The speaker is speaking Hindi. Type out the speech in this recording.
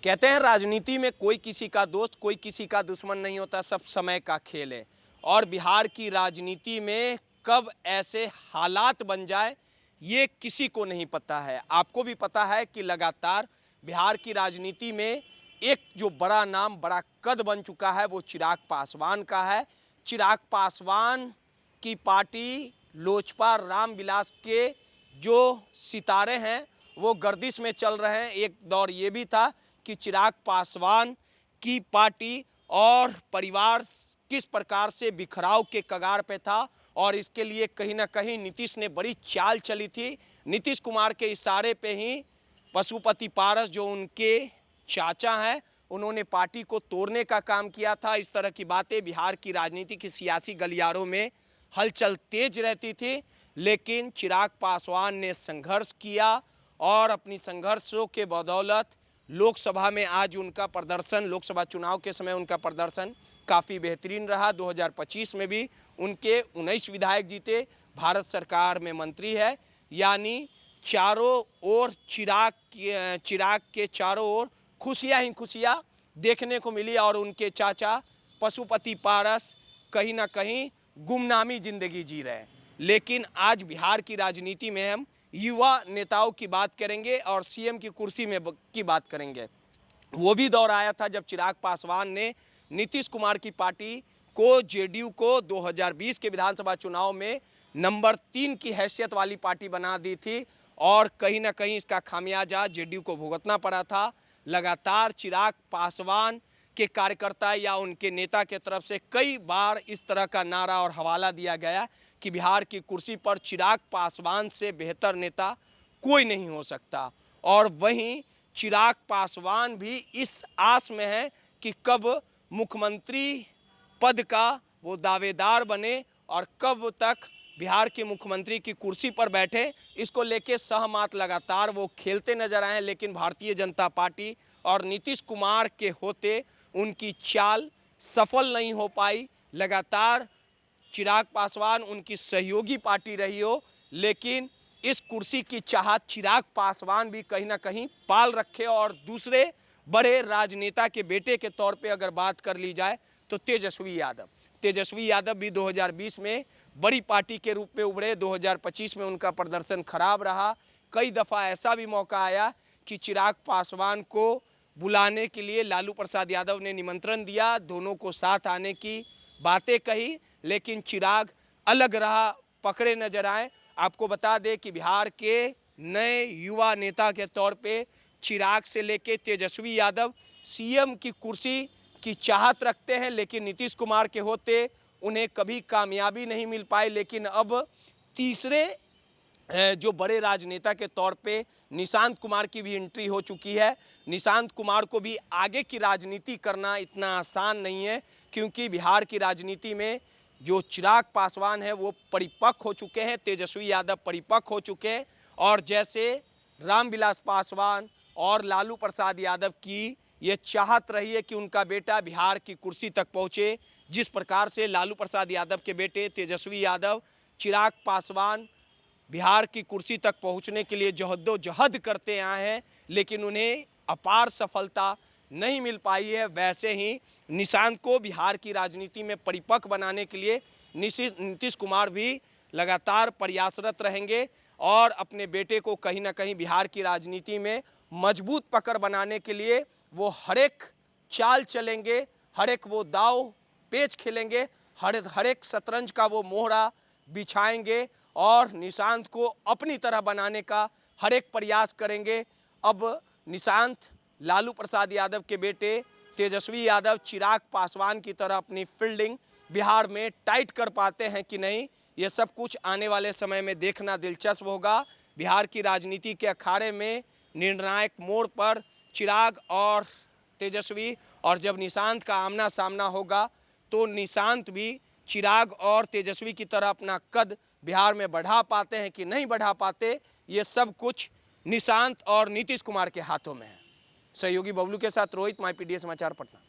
कहते हैं राजनीति में कोई किसी का दोस्त कोई किसी का दुश्मन नहीं होता, सब समय का खेल है। और बिहार की राजनीति में कब ऐसे हालात बन जाए ये किसी को नहीं पता है। आपको भी पता है कि लगातार बिहार की राजनीति में एक जो बड़ा नाम बड़ा कद बन चुका है वो चिराग पासवान का है। चिराग पासवान की पार्टी लोजपा रामविलास के जो सितारे हैं वो गर्दिश में चल रहे हैं। एक दौर ये भी था कि चिराग पासवान की पार्टी और परिवार किस प्रकार से बिखराव के कगार पे था और इसके लिए कहीं ना कहीं नीतीश ने बड़ी चाल चली थी। नीतीश कुमार के इशारे पे ही पशुपति पारस जो उनके चाचा हैं उन्होंने पार्टी को तोड़ने का काम किया था। इस तरह की बातें बिहार की राजनीति की सियासी गलियारों में हलचल तेज रहती थी, लेकिन चिराग पासवान ने संघर्ष किया और अपनी संघर्षों के बदौलत लोकसभा में आज उनका प्रदर्शन, लोकसभा चुनाव के समय उनका प्रदर्शन काफ़ी बेहतरीन रहा। 2025 में भी उनके 19 विधायक जीते, भारत सरकार में मंत्री है, यानी चारों ओर चिराग के चारों ओर खुशियां ही खुशियां देखने को मिली और उनके चाचा पशुपति पारस कहीं ना कहीं गुमनामी जिंदगी जी रहे हैं। लेकिन आज बिहार की राजनीति में हम युवा नेताओं की बात करेंगे और सीएम की कुर्सी में की बात करेंगे। वो भी दौर आया था जब चिराग पासवान ने नीतीश कुमार की पार्टी को, जेडीयू को 2020 के विधानसभा चुनाव में नंबर 3 की हैसियत वाली पार्टी बना दी थी और कहीं ना कहीं इसका खामियाजा जेडीयू को भुगतना पड़ा था। लगातार चिराग पासवान के कार्यकर्ता या उनके नेता के तरफ से कई बार इस तरह का नारा और हवाला दिया गया कि बिहार की कुर्सी पर चिराग पासवान से बेहतर नेता कोई नहीं हो सकता। और वहीं चिराग पासवान भी इस आस में है कि कब मुख्यमंत्री पद का वो दावेदार बने और कब तक बिहार के मुख्यमंत्री की कुर्सी पर बैठे, इसको लेके सहमत लगातार वो खेलते नजर आए। लेकिन भारतीय जनता पार्टी और नीतीश कुमार के होते उनकी चाल सफल नहीं हो पाई। लगातार चिराग पासवान उनकी सहयोगी पार्टी रही हो, लेकिन इस कुर्सी की चाहत चिराग पासवान भी कहीं ना कहीं पाल रखे। और दूसरे बड़े राजनेता के बेटे के तौर पे अगर बात कर ली जाए तो तेजस्वी यादव भी 2020 में बड़ी पार्टी के रूप में उभरे। 2025 में उनका प्रदर्शन खराब रहा। कई दफ़ा ऐसा भी मौका आया कि चिराग पासवान को बुलाने के लिए लालू प्रसाद यादव ने निमंत्रण दिया, दोनों को साथ आने की बातें कही, लेकिन चिराग अलग रहा, पकड़े नजर आए। आपको बता दें कि बिहार के नए युवा नेता के तौर पे चिराग से लेके तेजस्वी यादव सीएम की कुर्सी की चाहत रखते हैं, लेकिन नीतीश कुमार के होते उन्हें कभी कामयाबी नहीं मिल पाई। लेकिन अब तीसरे जो बड़े राजनेता के तौर पे निशांत कुमार की भी एंट्री हो चुकी है। निशांत कुमार को भी आगे की राजनीति करना इतना आसान नहीं है, क्योंकि बिहार की राजनीति में जो चिराग पासवान है वो परिपक्व हो चुके हैं, तेजस्वी यादव परिपक्व हो चुके हैं। और जैसे रामविलास पासवान और लालू प्रसाद यादव की ये चाहत रही है कि उनका बेटा बिहार की कुर्सी तक पहुँचे, जिस प्रकार से लालू प्रसाद यादव के बेटे तेजस्वी यादव चिराग पासवान बिहार की कुर्सी तक पहुंचने के लिए जहदोजहद करते आए हैं, लेकिन उन्हें अपार सफलता नहीं मिल पाई है। वैसे ही निशांत को बिहार की राजनीति में परिपक्व बनाने के लिए नीतीश कुमार भी लगातार प्रयासरत रहेंगे और अपने बेटे को कहीं ना कहीं बिहार की राजनीति में मजबूत पकड़ बनाने के लिए वो हर एक चाल चलेंगे, हर एक वो दाव पेच खेलेंगे, हर एक शतरंज का वो मोहरा बिछाएंगे और निशांत को अपनी तरह बनाने का हर एक प्रयास करेंगे। अब निशांत लालू प्रसाद यादव के बेटे तेजस्वी यादव चिराग पासवान की तरह अपनी फील्डिंग बिहार में टाइट कर पाते हैं कि नहीं, ये सब कुछ आने वाले समय में देखना दिलचस्प होगा। बिहार की राजनीति के अखाड़े में निर्णायक मोड़ पर चिराग और तेजस्वी, और जब निशांत का आमना सामना होगा तो निशांत भी चिराग और तेजस्वी की तरह अपना कद बिहार में बढ़ा पाते हैं कि नहीं बढ़ा पाते, ये सब कुछ निशांत और नीतीश कुमार के हाथों में है। सहयोगी बबलू के साथ रोहित, माई पीडीए समाचार, पटना।